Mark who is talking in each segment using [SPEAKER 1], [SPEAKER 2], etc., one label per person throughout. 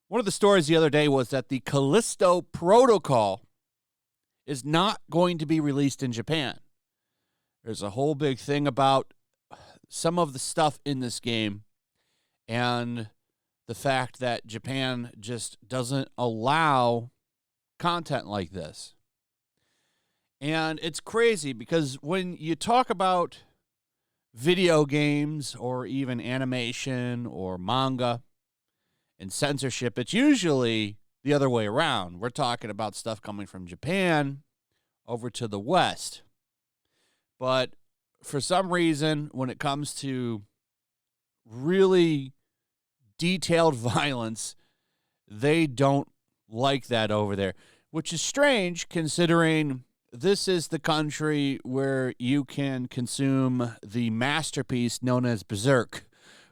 [SPEAKER 1] One of the stories the other day was that the Calllisto Protocol is not going to be released in Japan. There's a whole big thing about some of the stuff in this game and the fact that Japan just doesn't allow content like this. And it's crazy because when you talk about video games or even animation or manga and censorship, it's usually the other way around. We're talking about stuff coming from Japan over to the West. But for some reason, when it comes to really detailed violence, they don't like that over there, which is strange considering this is the country where you can consume the masterpiece known as Berserk,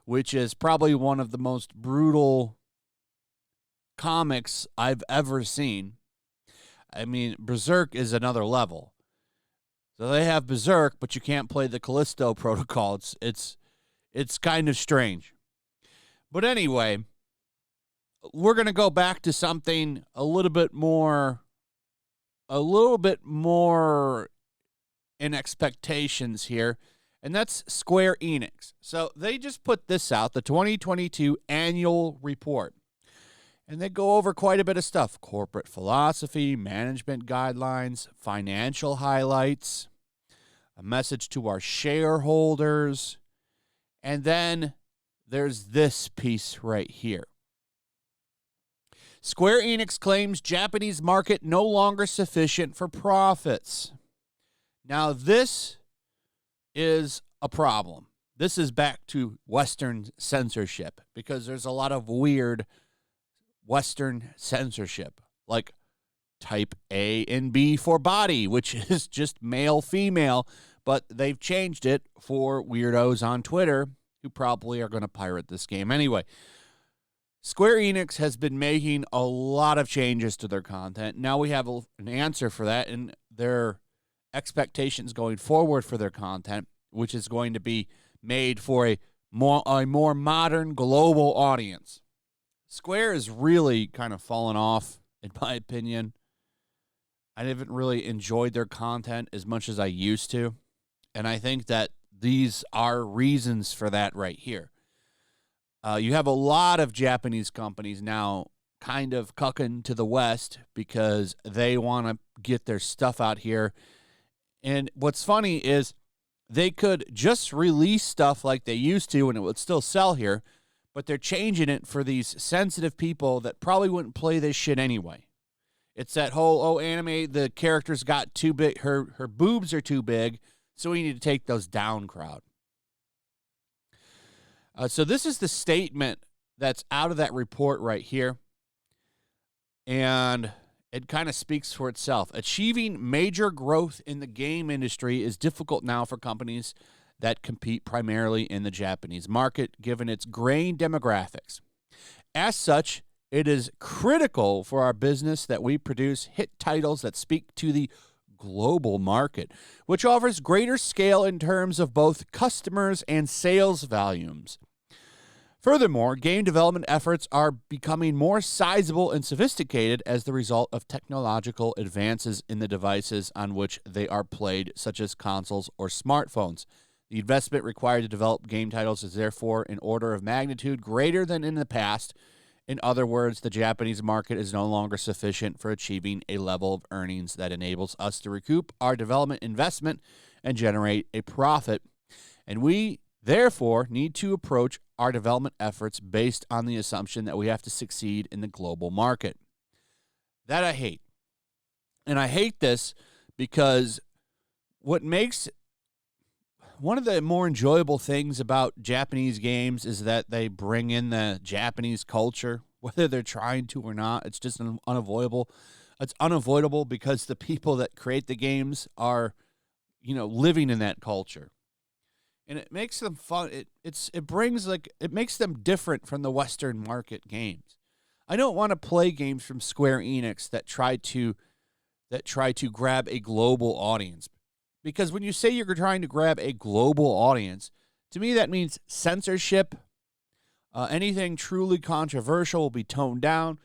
[SPEAKER 1] which is probably one of the most brutal comics I've ever seen. I mean, Berserk is another level. So they have Berserk, but you can't play the Callisto Protocol. It's kind of strange. But anyway, we're going to go back to something a little bit more in expectations here, and that's Square Enix. So they just put this out, the 2022 annual report. And they go over quite a bit of stuff: corporate philosophy, management guidelines, financial highlights, a message to our shareholders, and then there's this piece right here. Square Enix claims Japanese market no longer sufficient for profits. Now, this is a problem. This is back to Western censorship because there's a lot of weird Western censorship, like type A and B for body, which is just male, female, but they've changed it for weirdos on Twitter who probably are going to pirate this game anyway. Square Enix has been making a lot of changes to their content. Now we have an answer for that and their expectations going forward for their content, which is going to be made for a more modern global audience. Square is really kind of fallen off, in my opinion. I haven't really enjoyed their content as much as I used to, and I think that these are reasons for that right here. You have a lot of Japanese companies now kind of cucking to the West because they want to get their stuff out here. And what's funny is they could just release stuff like they used to and it would still sell here, but they're changing it for these sensitive people that probably wouldn't play this shit anyway. It's that whole, anime, the characters got too big, her boobs are too big, so we need to take those down crowd. So this is the statement that's out of that report right here. And it kind of speaks for itself. Achieving major growth in the game industry is difficult now for companies that compete primarily in the Japanese market, given its graying demographics. As such, it is critical for our business that we produce hit titles that speak to the global market, which offers greater scale in terms of both customers and sales volumes. Furthermore, game development efforts are becoming more sizable and sophisticated as the result of technological advances in the devices on which they are played, such as consoles or smartphones. The investment required to develop game titles is therefore an order of magnitude greater than in the past. In other words, the Japanese market is no longer sufficient for achieving a level of earnings that enables us to recoup our development investment and generate a profit. And we, therefore, need to approach our development efforts based on the assumption that we have to succeed in the global market. That I hate. And I hate this because one of the more enjoyable things about Japanese games is that they bring in the Japanese culture, whether they're trying to or not. It's just unavoidable. It's unavoidable because the people that create the games are, living in that culture. And it makes them fun. It makes them different from the Western market games. I don't want to play games from Square Enix that try to grab a global audience. Because when you say you're trying to grab a global audience, to me that means censorship. Anything truly controversial will be toned down.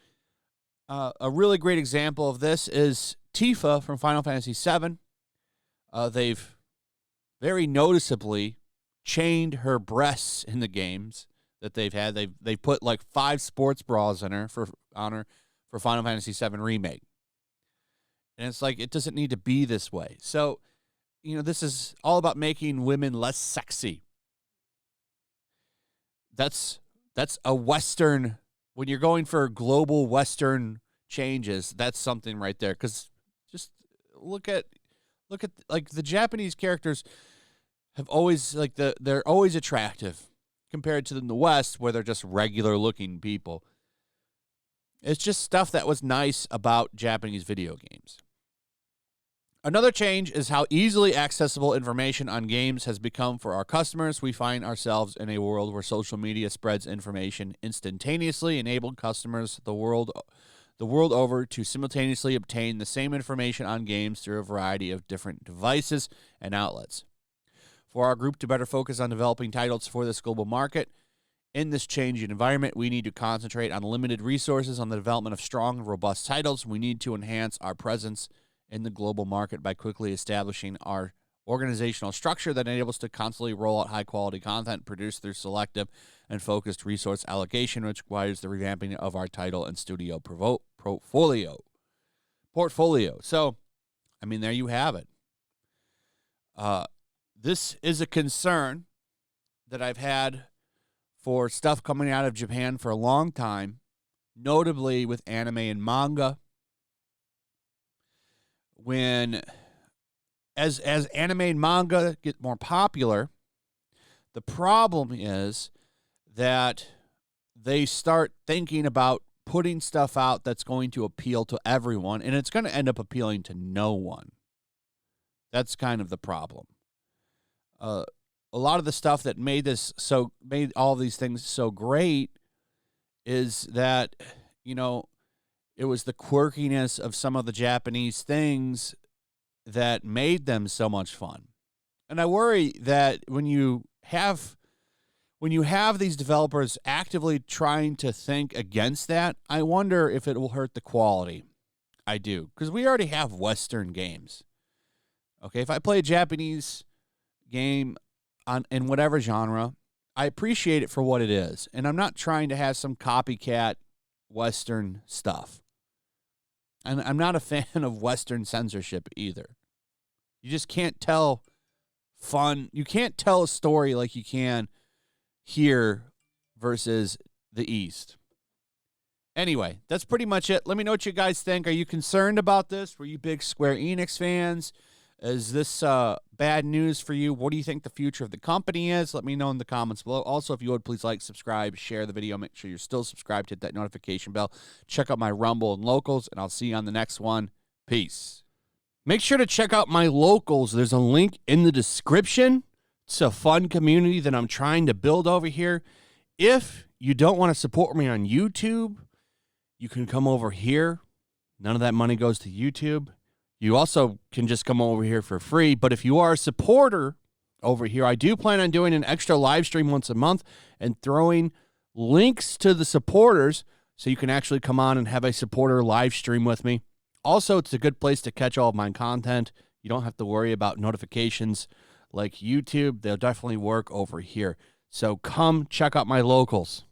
[SPEAKER 1] A really great example of this is Tifa from Final Fantasy VII. They've very noticeably chained her breasts in the games that they've had. They've put like 5 sports bras in her for Final Fantasy VII Remake. And it's like, it doesn't need to be this way. So, this is all about making women less sexy. That's a Western, when you're going for global Western changes, that's something right there. Because just look at like the Japanese characters have always, like, they're always attractive compared to in the West where they're just regular looking people. It's just stuff that was nice about Japanese video games. Another change is how easily accessible information on games has become for our customers. We find ourselves in a world where social media spreads information instantaneously, enabling customers the world over to simultaneously obtain the same information on games through a variety of different devices and outlets. For our group to better focus on developing titles for this global market, in this changing environment, we need to concentrate on limited resources on the development of strong, robust titles. We need to enhance our presence in the global market by quickly establishing our organizational structure that enables us to constantly roll out high-quality content produced through selective and focused resource allocation, which requires the revamping of our title and studio portfolio. So, there you have it. This is a concern that I've had for stuff coming out of Japan for a long time, notably with anime and manga. As anime and manga get more popular, the problem is that they start thinking about putting stuff out that's going to appeal to everyone, and it's going to end up appealing to no one. That's kind of the problem. A lot of the stuff that made all these things so great is that, it was the quirkiness of some of the Japanese things that made them so much fun. And I worry that when you have these developers actively trying to think against that, I wonder if it will hurt the quality. I do, because we already have Western games. Okay, if I play a Japanese game in whatever genre, I appreciate it for what it is. And I'm not trying to have some copycat Western stuff. And I'm not a fan of Western censorship either. You just can't tell you can't tell a story like you can here versus the East. Anyway, that's pretty much it. Let me know what you guys think. Are you concerned about this? Were you big Square Enix fans? Is this bad news for you? What do you think the future of the company is? Let me know in the comments below. Also, if you would, please like, subscribe, share the video. Make sure you're still subscribed. Hit that notification bell. Check out my Rumble and Locals, and I'll see you on the next one. Peace. Make sure to check out my Locals. There's a link in the description. It's a fun community that I'm trying to build over here. If you don't want to support me on YouTube, you can come over here. None of that money goes to YouTube. You also can just come over here for free. But if you are a supporter over here, I do plan on doing an extra live stream once a month and throwing links to the supporters so you can actually come on and have a supporter live stream with me. Also, it's a good place to catch all of my content. You don't have to worry about notifications like YouTube. They'll definitely work over here. So come check out my Locals.